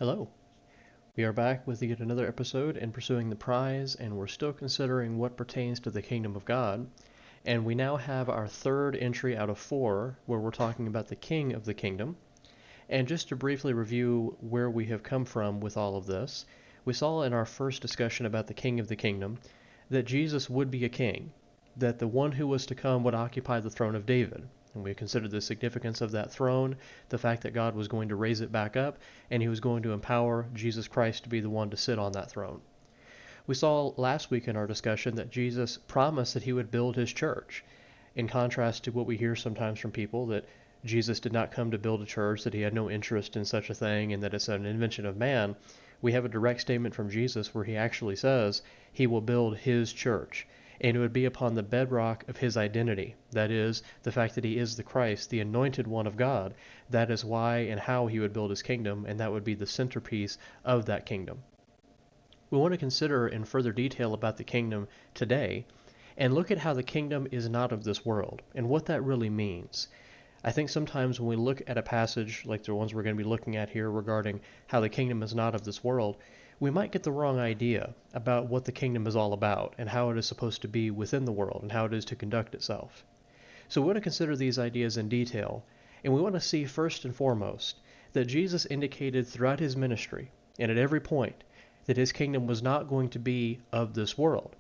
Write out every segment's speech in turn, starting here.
Hello. We are back with yet another episode in Pursuing the Prize, and we're still considering what pertains to the kingdom of God. And we now have our third entry out of four where we're talking about the king of the kingdom. And just to briefly review where we have come from with all of this, we saw in our first discussion about the king of the kingdom that Jesus would be a king, that the one who was to come would occupy the throne of David. And we considered the significance of that throne, the fact that God was going to raise it back up, and he was going to empower Jesus Christ to be the one to sit on that throne. We saw last week in our discussion that Jesus promised that he would build his church, in contrast to what we hear sometimes from people that Jesus did not come to build a church, that he had no interest in such a thing, and that it's an invention of man. We have a direct statement from Jesus where he actually says he will build his church, and it would be upon the bedrock of his identity. That is, the fact that he is the Christ, the anointed one of God. That is why and how he would build his kingdom, and that would be the centerpiece of that kingdom. We want to consider in further detail about the kingdom today, and look at how the kingdom is not of this world, and what that really means. I think sometimes when we look at a passage like the ones we're going to be looking at here regarding how the kingdom is not of this world, we might get the wrong idea about what the kingdom is all about and how it is supposed to be within the world and how it is to conduct itself. So we want to consider these ideas in detail, and we want to see first and foremost that Jesus indicated throughout his ministry and at every point that his kingdom was not going to be of this world.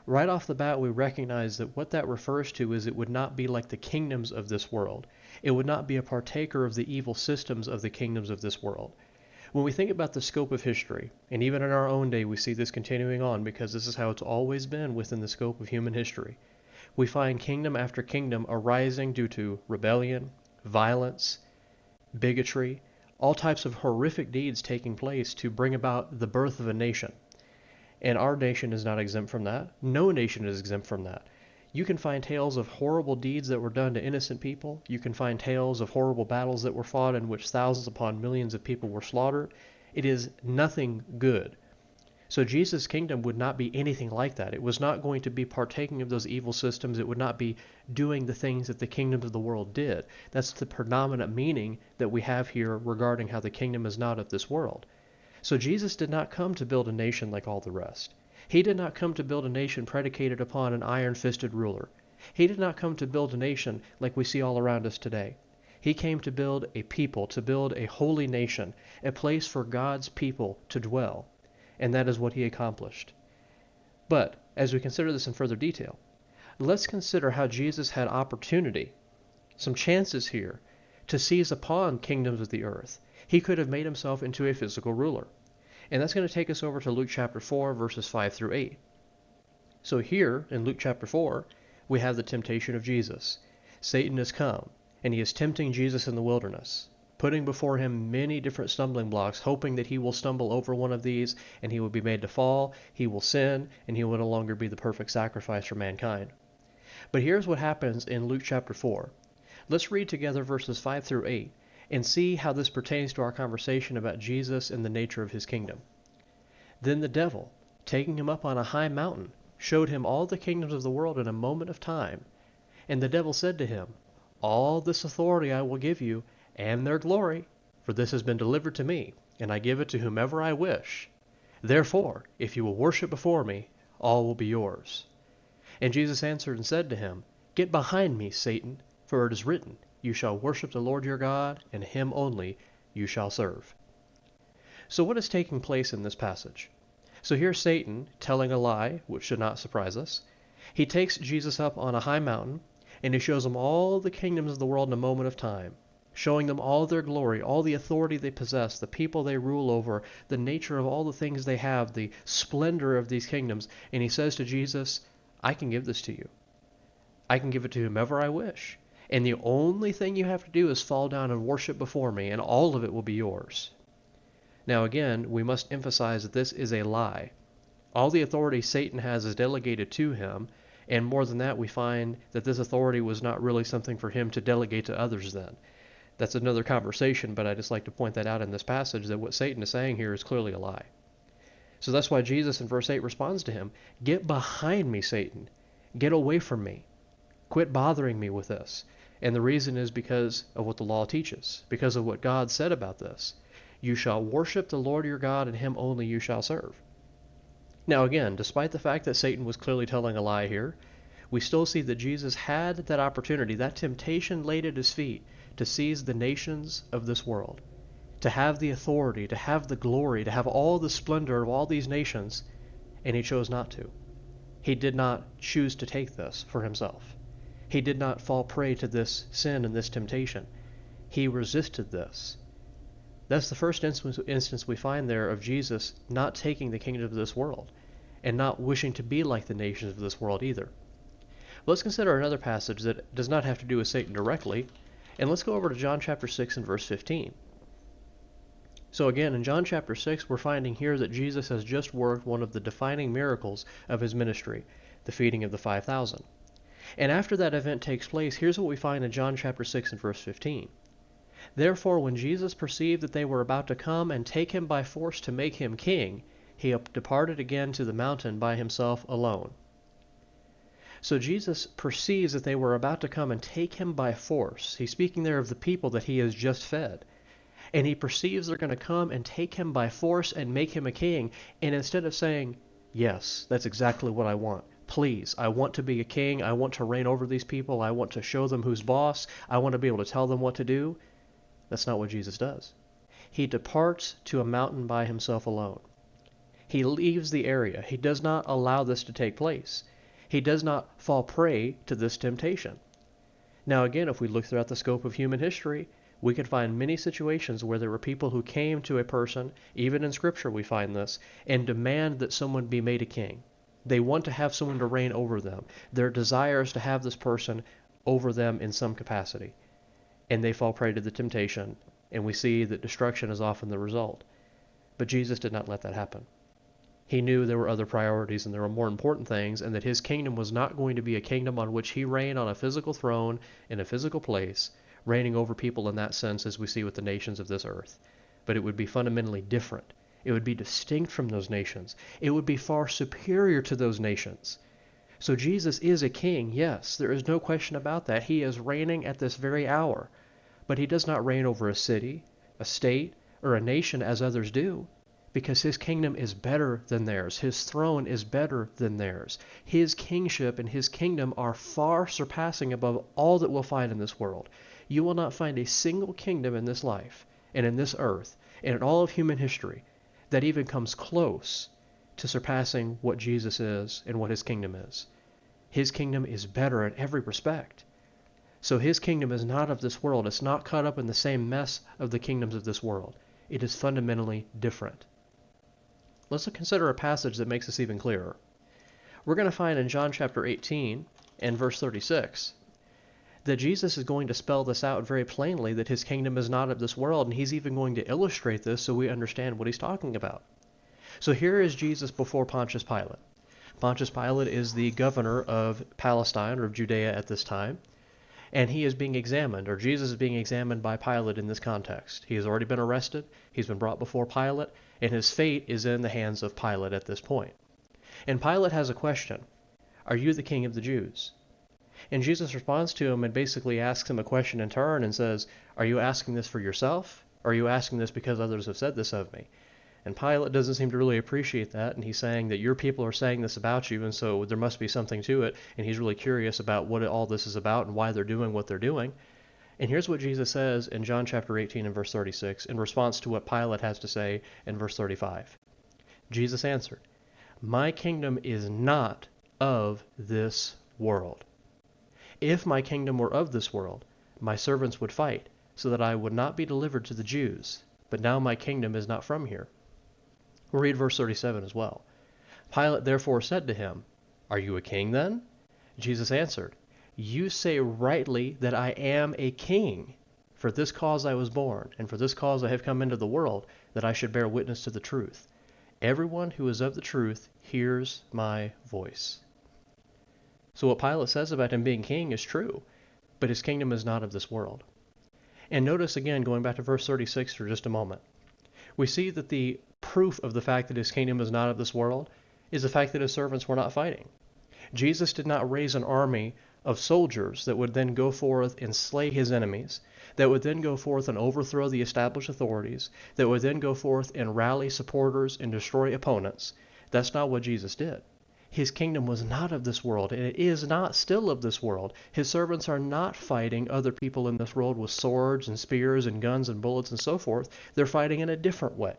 Right off the bat, we recognize that what that refers to is it would not be like the kingdoms of this world. It would not be a partaker of the evil systems of the kingdoms of this world. When we think about the scope of history, and even in our own day we see this continuing on because this is how it's always been within the scope of human history, we find kingdom after kingdom arising due to rebellion, violence, bigotry, all types of horrific deeds taking place to bring about the birth of a nation. And our nation is not exempt from that. No nation is exempt from that. You can find tales of horrible deeds that were done to innocent people. You can find tales of horrible battles that were fought in which thousands upon millions of people were slaughtered. It is nothing good. So Jesus' kingdom would not be anything like that. It was not going to be partaking of those evil systems. It would not be doing the things that the kingdoms of the world did. That's the predominant meaning that we have here regarding how the kingdom is not of this world. So Jesus did not come to build a nation like all the rest. He did not come to build a nation predicated upon an iron-fisted ruler. He did not come to build a nation like we see all around us today. He came to build a people, to build a holy nation, a place for God's people to dwell. And that is what he accomplished. But, as we consider this in further detail, let's consider how Jesus had opportunity, some chances here, to seize upon kingdoms of the earth. He could have made himself into a physical ruler. And that's going to take us over to Luke chapter 4, verses 5 through 8. So here, in Luke chapter 4, we have the temptation of Jesus. Satan has come, and he is tempting Jesus in the wilderness, putting before him many different stumbling blocks, hoping that he will stumble over one of these, and he will be made to fall, he will sin, and he will no longer be the perfect sacrifice for mankind. But here's what happens in Luke chapter 4. Let's read together verses 5 through 8 and see how this pertains to our conversation about Jesus and the nature of his kingdom. Then the devil, taking him up on a high mountain, showed him all the kingdoms of the world in a moment of time. And the devil said to him, All this authority I will give you, and their glory, for this has been delivered to me, and I give it to whomever I wish. Therefore, if you will worship before me, all will be yours. And Jesus answered and said to him, Get behind me, Satan, for it is written, You shall worship the Lord your God, and him only you shall serve. So what is taking place in this passage? So here's Satan telling a lie, which should not surprise us. He takes Jesus up on a high mountain, and he shows him all the kingdoms of the world in a moment of time, showing them all their glory, all the authority they possess, the people they rule over, the nature of all the things they have, the splendor of these kingdoms. And he says to Jesus, I can give this to you. I can give it to whomever I wish. And the only thing you have to do is fall down and worship before me, and all of it will be yours. Now again, we must emphasize that this is a lie. All the authority Satan has is delegated to him, and more than that, we find that this authority was not really something for him to delegate to others then. That's another conversation, but I just like to point that out in this passage, that what Satan is saying here is clearly a lie. So that's why Jesus in verse 8 responds to him, Get behind me, Satan. Get away from me. Quit bothering me with this. And the reason is because of what the law teaches, because of what God said about this. You shall worship the Lord your God, and him only you shall serve. Now again, despite the fact that Satan was clearly telling a lie here, we still see that Jesus had that opportunity, that temptation laid at his feet, to seize the nations of this world, to have the authority, to have the glory, to have all the splendor of all these nations, and he chose not to. He did not choose to take this for himself. He did not fall prey to this sin and this temptation. He resisted this. That's the first instance we find there of Jesus not taking the kingdom of this world and not wishing to be like the nations of this world either. Let's consider another passage that does not have to do with Satan directly, and let's go over to John chapter 6 and verse 15. So again, in John chapter 6, we're finding here that Jesus has just worked one of the defining miracles of his ministry, the feeding of the 5,000. And after that event takes place, here's what we find in John chapter 6 and verse 15. Therefore, when Jesus perceived that they were about to come and take him by force to make him king, he departed again to the mountain by himself alone. So Jesus perceives that they were about to come and take him by force. He's speaking there of the people that he has just fed. And he perceives they're going to come and take him by force and make him a king. And instead of saying, yes, that's exactly what I want. Please, I want to be a king. I want to reign over these people. I want to show them who's boss. I want to be able to tell them what to do. That's not what Jesus does. He departs to a mountain by himself alone. He leaves the area. He does not allow this to take place. He does not fall prey to this temptation. Now again, if we look throughout the scope of human history, we could find many situations where there were people who came to a person, even in Scripture we find this, and demand that someone be made a king. They want to have someone to reign over them. Their desire is to have this person over them in some capacity. And they fall prey to the temptation, and we see that destruction is often the result. But Jesus did not let that happen. He knew there were other priorities and there were more important things, and that his kingdom was not going to be a kingdom on which he reigned on a physical throne in a physical place, reigning over people in that sense as we see with the nations of this earth. But it would be fundamentally different. It would be distinct from those nations. It would be far superior to those nations. So Jesus is a king, yes, there is no question about that. He is reigning at this very hour. But he does not reign over a city, a state, or a nation as others do, because his kingdom is better than theirs. His throne is better than theirs. His kingship and his kingdom are far surpassing above all that we'll find in this world. You will not find a single kingdom in this life, and in this earth, and in all of human history, that even comes close to surpassing what Jesus is and what his kingdom is. His kingdom is better in every respect. So his kingdom is not of this world. It's not caught up in the same mess of the kingdoms of this world. It is fundamentally different. Let's consider a passage that makes this even clearer. We're going to find in John chapter 18 and verse 36 that Jesus is going to spell this out very plainly, that his kingdom is not of this world, and he's even going to illustrate this so we understand what he's talking about. So here is Jesus before Pontius Pilate. Pontius Pilate is the governor of Palestine, or of Judea at this time, and he is being examined, or Jesus is being examined by Pilate in this context. He has already been arrested, he's been brought before Pilate, and his fate is in the hands of Pilate at this point. And Pilate has a question. Are you the king of the Jews? And Jesus responds to him and basically asks him a question in turn and says, are you asking this for yourself? Or are you asking this because others have said this of me? And Pilate doesn't seem to really appreciate that, and he's saying that your people are saying this about you, and so there must be something to it, and he's really curious about what all this is about and why they're doing what they're doing. And here's what Jesus says in John chapter 18 and verse 36 in response to what Pilate has to say in verse 35. Jesus answered, my kingdom is not of this world. If my kingdom were of this world, my servants would fight, so that I would not be delivered to the Jews. But now my kingdom is not from here. We'll read verse 37 as well. Pilate therefore said to him, are you a king then? Jesus answered, you say rightly that I am a king. For this cause I was born, and for this cause I have come into the world, that I should bear witness to the truth. Everyone who is of the truth hears my voice. So what Pilate says about him being king is true, but his kingdom is not of this world. And notice again, going back to verse 36 for just a moment, we see that the proof of the fact that his kingdom is not of this world is the fact that his servants were not fighting. Jesus did not raise an army of soldiers that would then go forth and slay his enemies, that would then go forth and overthrow the established authorities, that would then go forth and rally supporters and destroy opponents. That's not what Jesus did. His kingdom was not of this world, and it is not still of this world. His servants are not fighting other people in this world with swords and spears and guns and bullets and so forth. They're fighting in a different way.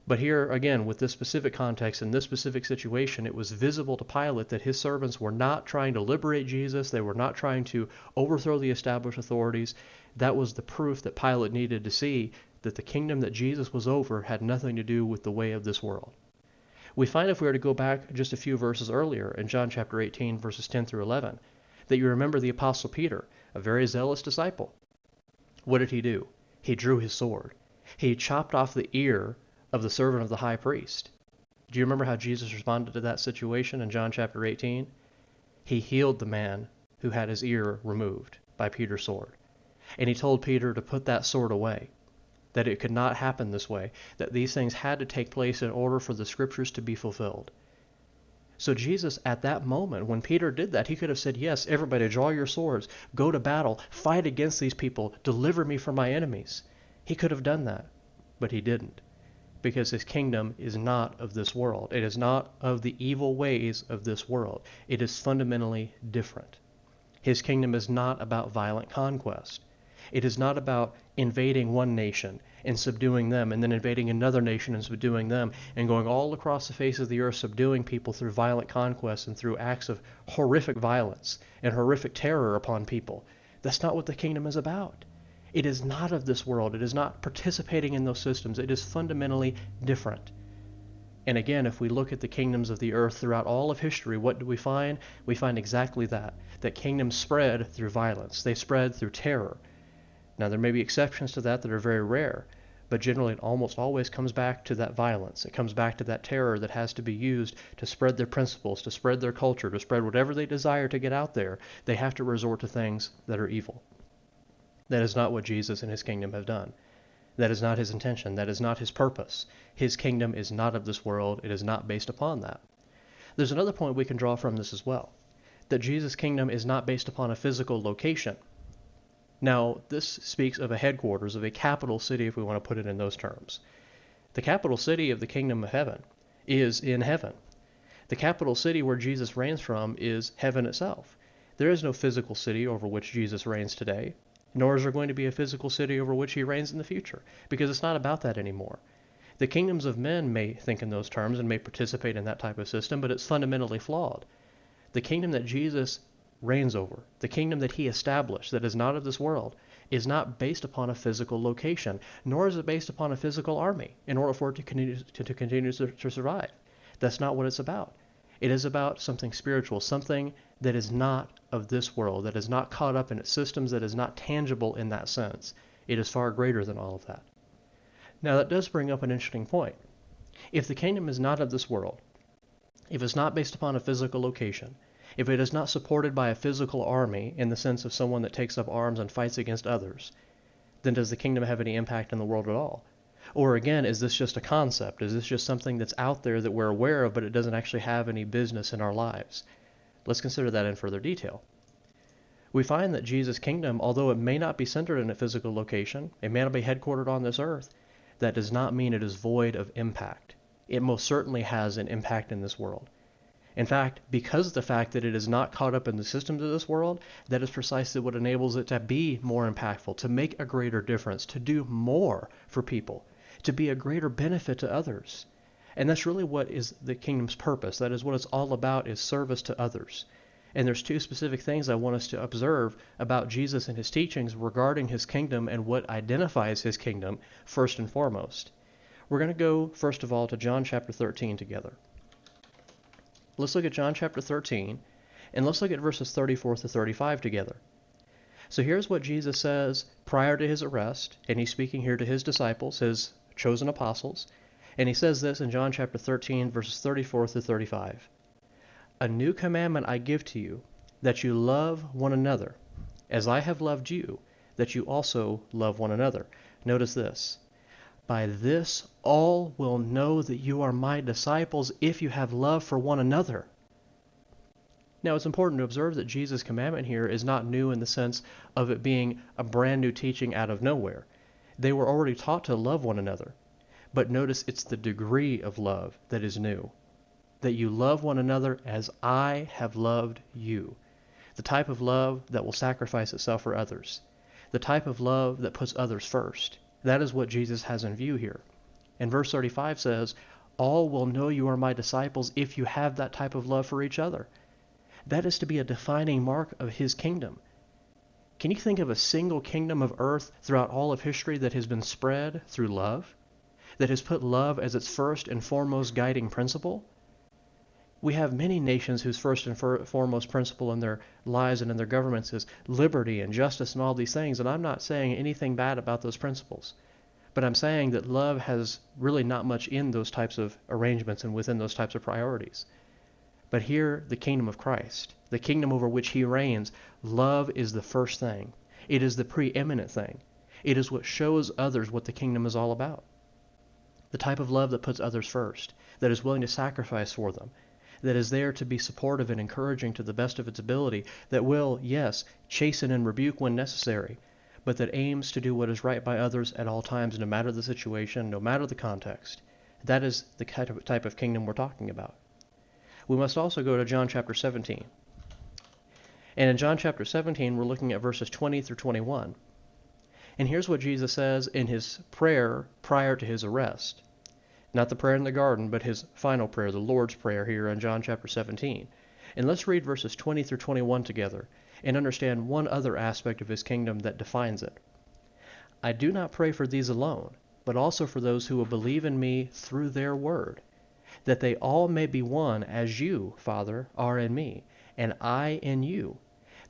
But here, again, with this specific context and this specific situation, it was visible to Pilate that his servants were not trying to liberate Jesus. They were not trying to overthrow the established authorities. That was the proof that Pilate needed to see that the kingdom that Jesus was over had nothing to do with the way of this world. We find, if we were to go back just a few verses earlier in John chapter 18, verses 10 through 11, that you remember the Apostle Peter, a very zealous disciple. What did he do? He drew his sword. He chopped off the ear of the servant of the high priest. Do you remember how Jesus responded to that situation in John chapter 18? He healed the man who had his ear removed by Peter's sword. And he told Peter to put that sword away, that it could not happen this way, that these things had to take place in order for the scriptures to be fulfilled. So Jesus, at that moment, when Peter did that, he could have said, yes, everybody draw your swords, go to battle, fight against these people, deliver me from my enemies. He could have done that, but he didn't, because his kingdom is not of this world. It is not of the evil ways of this world. It is fundamentally different. His kingdom is not about violent conquest. It is not about invading one nation and subduing them, and then invading another nation and subduing them, and going all across the face of the earth subduing people through violent conquest and through acts of horrific violence and horrific terror upon people. That's not what the kingdom is about. It is not of this world. It is not participating in those systems. It is fundamentally different. And again, if we look at the kingdoms of the earth throughout all of history, what do we find? We find exactly that kingdoms spread through violence. They spread through terror. Now, there may be exceptions to that are very rare, but generally it almost always comes back to that violence. It comes back to that terror that has to be used to spread their principles, to spread their culture, to spread whatever they desire to get out there. They have to resort to things that are evil. That is not what Jesus and his kingdom have done. That is not his intention. That is not his purpose. His kingdom is not of this world. It is not based upon that. There's another point we can draw from this as well, that Jesus' kingdom is not based upon a physical location. Now, this speaks of a headquarters, of a capital city, if we want to put it in those terms. The capital city of the kingdom of heaven is in heaven. The capital city where Jesus reigns from is heaven itself. There is no physical city over which Jesus reigns today, nor is there going to be a physical city over which he reigns in the future, because it's not about that anymore. The kingdoms of men may think in those terms and may participate in that type of system, but it's fundamentally flawed. The kingdom that Jesus reigns over, the kingdom that he established that is not of this world, is not based upon a physical location, nor is it based upon a physical army in order for it to continue to survive. That's not what it's about. It is about something spiritual, something that is not of this world, that is not caught up in its systems, that is not tangible in that sense. It is far greater than all of that. Now, that does bring up an interesting point. If the kingdom is not of this world, if it's not based upon a physical location, if it is not supported by a physical army in the sense of someone that takes up arms and fights against others, then does the kingdom have any impact in the world at all? Or again, is this just a concept? Is this just something that's out there that we're aware of, but it doesn't actually have any business in our lives? Let's consider that in further detail. We find that Jesus' kingdom, although it may not be centered in a physical location, it may not be headquartered on this earth, that does not mean it is void of impact. It most certainly has an impact in this world. In fact, because of the fact that it is not caught up in the systems of this world, that is precisely what enables it to be more impactful, to make a greater difference, to do more for people, to be a greater benefit to others. And that's really what is the kingdom's purpose. That is what it's all about, is service to others. And there's two specific things I want us to observe about Jesus and his teachings regarding his kingdom and what identifies his kingdom first and foremost. We're going to go, first of all, to John chapter 13 together. Let's look at John chapter 13, and let's look at verses 34 to 35 together. So here's what Jesus says prior to his arrest, and he's speaking here to his disciples, his chosen apostles, and he says this in John chapter 13, verses 34 to 35. A new commandment I give to you, that you love one another, as I have loved you, that you also love one another. Notice this. By this all will know that you are my disciples if you have love for one another. Now, it's important to observe that Jesus' commandment here is not new in the sense of it being a brand new teaching out of nowhere. They were already taught to love one another. But notice it's the degree of love that is new. That you love one another as I have loved you. The type of love that will sacrifice itself for others. The type of love that puts others first. That is what Jesus has in view here. And verse 35 says, all will know you are my disciples if you have that type of love for each other. That is to be a defining mark of his kingdom. Can you think of a single kingdom of earth throughout all of history that has been spread through love? That has put love as its first and foremost guiding principle? We have many nations whose first and foremost principle in their lives and in their governments is liberty and justice and all these things, and I'm not saying anything bad about those principles. But I'm saying that love has really not much in those types of arrangements and within those types of priorities. But here, the kingdom of Christ, the kingdom over which he reigns, love is the first thing. It is the preeminent thing. It is what shows others what the kingdom is all about. The type of love that puts others first, that is willing to sacrifice for them, that is there to be supportive and encouraging to the best of its ability, that will, yes, chasten and rebuke when necessary, but that aims to do what is right by others at all times, no matter the situation, no matter the context. That is the type of kingdom we're talking about. We must also go to John chapter 17. And in John chapter 17, we're looking at verses 20 through 21. And here's what Jesus says in his prayer prior to his arrest. Not the prayer in the garden, but his final prayer, the Lord's Prayer here in John chapter 17. And let's read verses 20 through 21 together and understand one other aspect of his kingdom that defines it. I do not pray for these alone, but also for those who will believe in me through their word, that they all may be one as you, Father, are in me, and I in you,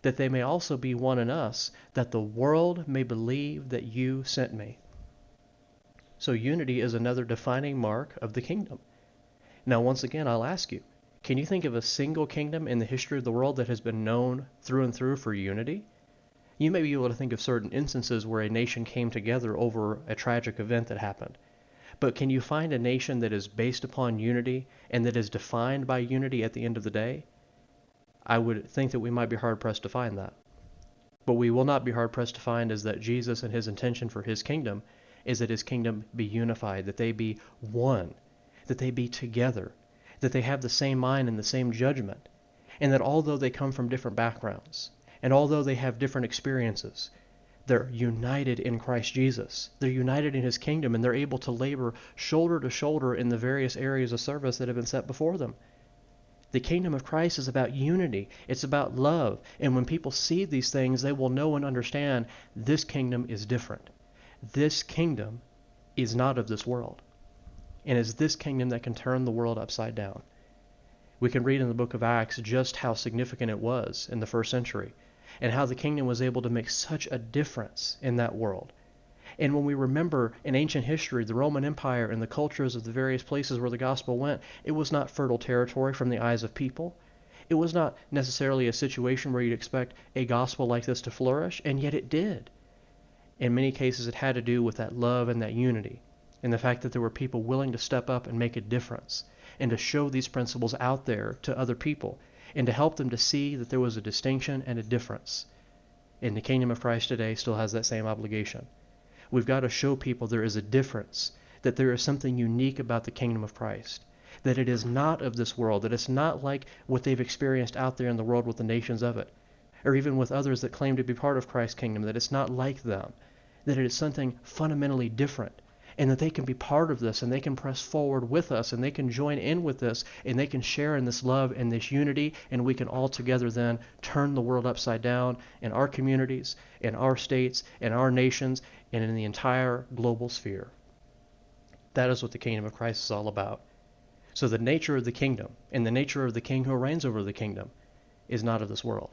that they may also be one in us, that the world may believe that you sent me. So unity is another defining mark of the kingdom. Now, once again, I'll ask you, can you think of a single kingdom in the history of the world that has been known through and through for unity? You may be able to think of certain instances where a nation came together over a tragic event that happened. But can you find a nation that is based upon unity and that is defined by unity at the end of the day? I would think that we might be hard-pressed to find that. What we will not be hard-pressed to find is that Jesus and his intention for his kingdom is that his kingdom be unified, that they be one, that they be together, that they have the same mind and the same judgment, and that although they come from different backgrounds, and although they have different experiences, they're united in Christ Jesus. They're united in his kingdom, and they're able to labor shoulder to shoulder in the various areas of service that have been set before them. The kingdom of Christ is about unity. It's about love. And when people see these things, they will know and understand this kingdom is different. This kingdom is not of this world. And it's this kingdom that can turn the world upside down. We can read in the book of Acts just how significant it was in the first century, and how the kingdom was able to make such a difference in that world. And when we remember in ancient history the Roman Empire and the cultures of the various places where the gospel went, it was not fertile territory from the eyes of people. It was not necessarily a situation where you'd expect a gospel like this to flourish, and yet it did. In many cases it had to do with that love and that unity, and the fact that there were people willing to step up and make a difference, and to show these principles out there to other people, and to help them to see that there was a distinction and a difference. And the kingdom of Christ today still has that same obligation. We've got to show people there is a difference, that there is something unique about the kingdom of Christ, that it is not of this world, that it's not like what they've experienced out there in the world with the nations of it, or even with others that claim to be part of Christ's kingdom, that it's not like them, that it is something fundamentally different, and that they can be part of this, and they can press forward with us, and they can join in with this, and they can share in this love and this unity, and we can all together then turn the world upside down in our communities, in our states, in our nations, and in the entire global sphere. That is what the kingdom of Christ is all about. So the nature of the kingdom, and the nature of the king who reigns over the kingdom, is not of this world.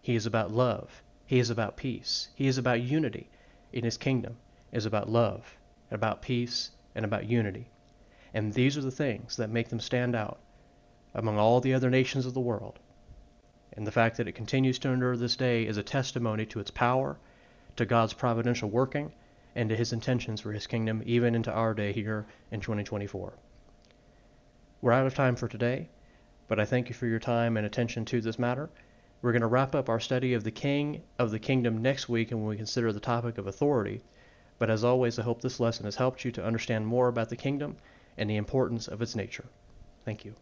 He is about love. He is about peace. He is about unity. In his kingdom is about love, about peace, and about unity. And these are the things that make them stand out among all the other nations of the world. And the fact that it continues to endure this day is a testimony to its power, to God's providential working, and to his intentions for his kingdom, even into our day here in 2024. We're out of time for today. but I thank you for your time and attention to this matter. We're going to wrap up our study of the king of the kingdom next week when we consider the topic of authority. But as always, I hope this lesson has helped you to understand more about the kingdom and the importance of its nature. Thank you.